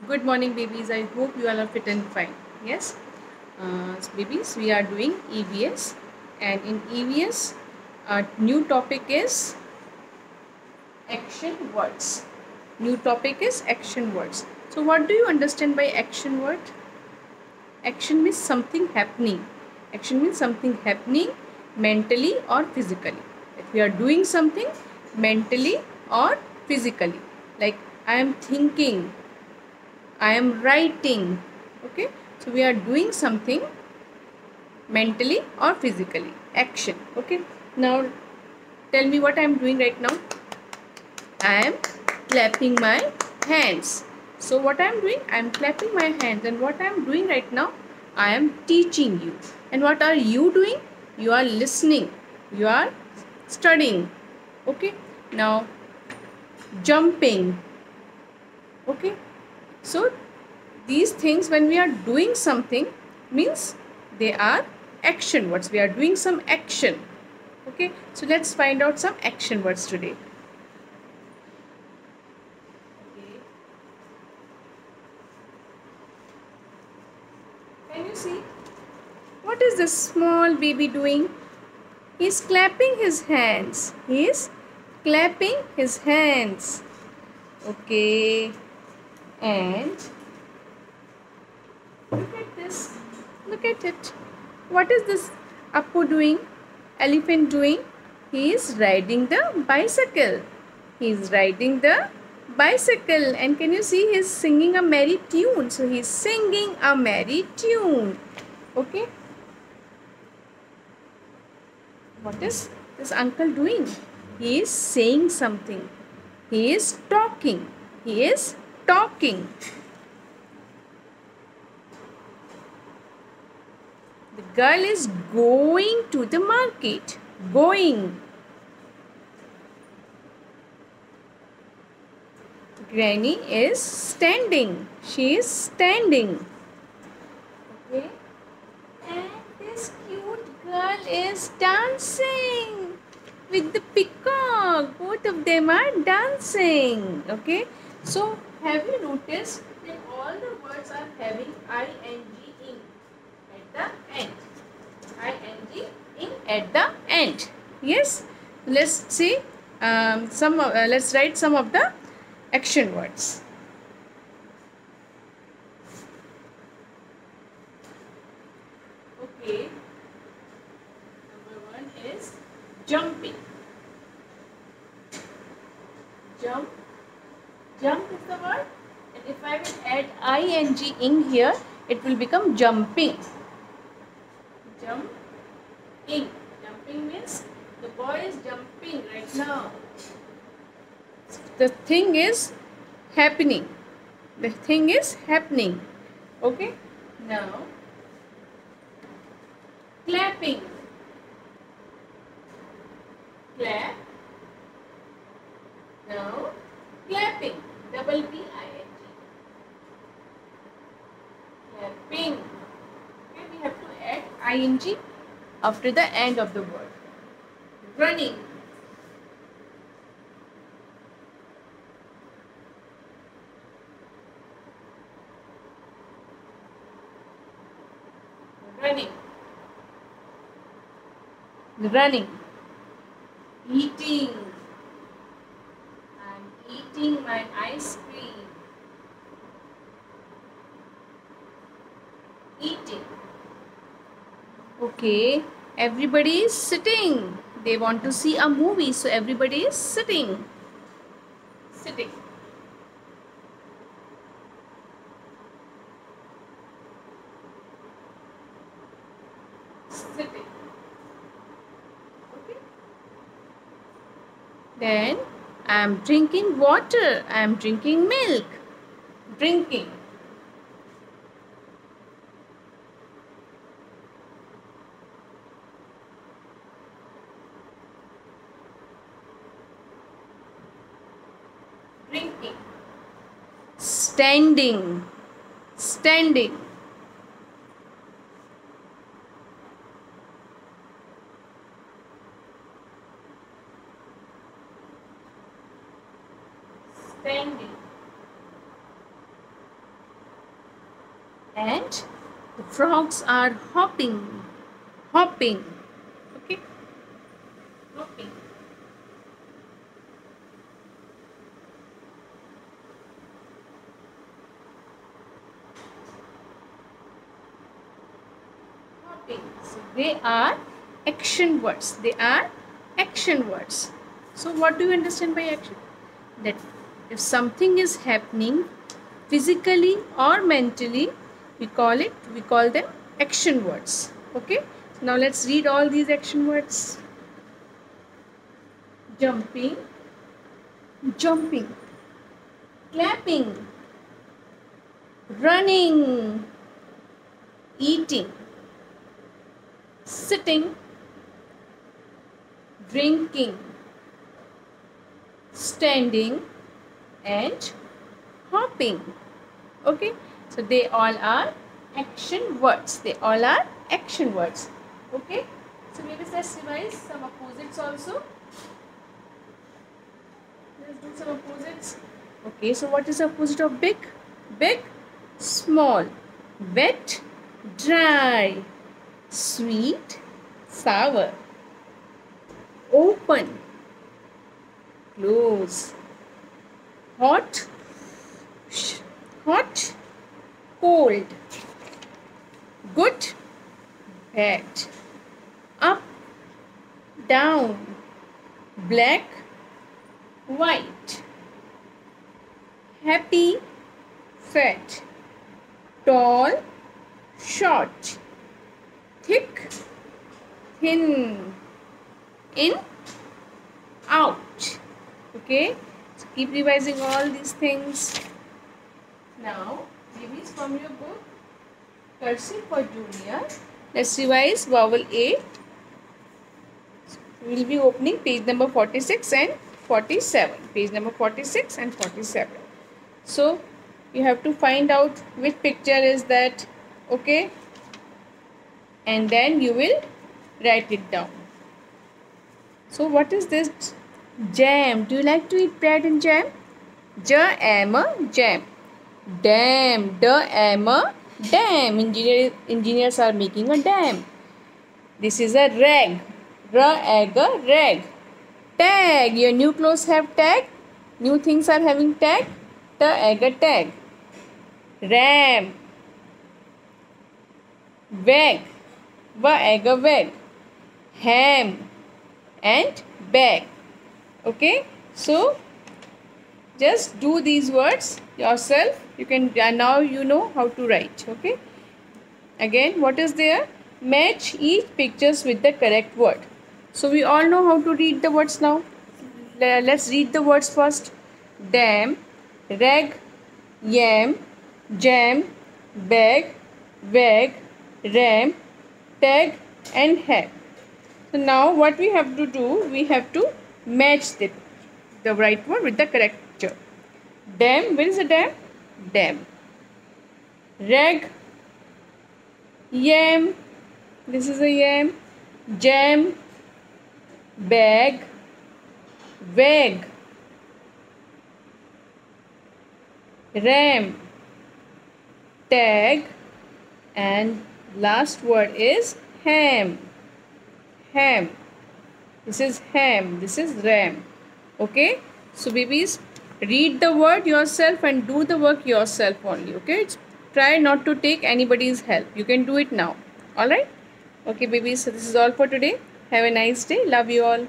Good morning, babies. I hope you all are fit and fine. Yes, babies, we are doing EVS, and in EVS, our new topic is action words. New topic is action words. So, what do you understand by action word? Action means something happening. Action means something happening mentally or physically. If we are doing something mentally or physically, like I am thinking, I am writing. Okay, so we are doing something mentally or physically. Action. Okay, now tell me what I am doing right now. I am clapping my hands. So, what I am doing? I am clapping my hands, and what I am doing right now? I am teaching you. And what are you doing? You are listening, you are studying. Okay, now jumping. Okay, so these things, when we are doing something, means they are action words. We are doing some action. Okay, so let's find out some action words today. Okay. Can you see what is this small baby doing? He is clapping his hands. He is clapping his hands. Okay, and look at this. Look at it. What is this Appu doing? Elephant doing? He is riding the bicycle. He is riding the bicycle. And can you see he is singing a merry tune? So he is singing a merry tune. Okay. What is this uncle doing? He is saying something. He is talking. He is talking. The girl is going to the market. Going. Granny is standing. She is standing. Okay. And this cute girl is dancing with the peacock. Both of them are dancing. Okay. So, have you noticed that all the words are having ing in at the end? Ing in at the end. Yes. Let's see. Let's write some of the action words. Okay. Number one is jumping. Jump. Jump is the word. And if I will add ing in here, it will become jumping. Jumping. Jumping means the boy is jumping right now. The thing is happening. The thing is happening. Okay. Now, clapping. Clap. Now, clapping. Double P I N G. Clapping. Okay, we have to add ing after the end of the word. Running. Running. Running. Eating. I'm eating my ice cream. Eating. Okay, everybody is sitting. They want to see a movie, so everybody is sitting. Sitting. Sitting. Okay. Then I am drinking water. I am drinking milk. Drinking. Drinking. Standing. Standing. Standing. and the frogs are hopping, hopping. Okay, hopping. Hopping. So they are action words. They are action words. So what do you understand by action? That if something is happening physically or mentally, we call them action words. Okay. So now let's read all these action words. Jumping, jumping, clapping, running, eating, sitting, drinking, standing, and hopping. Okay, so they all are action words. They all are action words. Okay, so maybe let's revise some opposites also. Let's do some opposites. Okay, so what is the opposite of big? Big, small, wet, dry, sweet, sour, open, close, hot, hot, cold, good, bad, up, down, black, white, happy, fat, tall, short, thick, thin, in, out. Okay, so keep revising all these things. Now, babies, from your book Cursive for Junior, let's revise vowel A. We will be opening page number 46 and 47. Page number 46 and 47. So, you have to find out which picture is that. Okay, and then you will write it down. So, what is this? Jam. Do you like to eat bread and jam? Jam, jam. Dam, dam, dam. Engineers are making a dam. This is a rag. Rag, rag. Tag. Your new clothes have tag. New things are having tag. Tag, tag. Ram. Wag. Wag, wag. Ham and bag. Okay, so just do these words yourself. You can now you know how to write. Okay, again, what is there? Match each pictures with the correct word. So we all know how to read the words now. Let's read the words first. Dam, rag, yam, jam, bag, wag, ram, tag and hat. So now what we have to do, we have to match the right word with the correct picture. Dam, where is the dam? Dam. Rag, yam, this is a yam. Jam, bag, wag, ram, tag, and last word is ham. Ham. This is ham. This is ram. Okay. So babies, read the word yourself and do the work yourself only. Okay. Try not to take anybody's help. You can do it now. Alright. Okay babies. So this is all for today. Have a nice day. Love you all.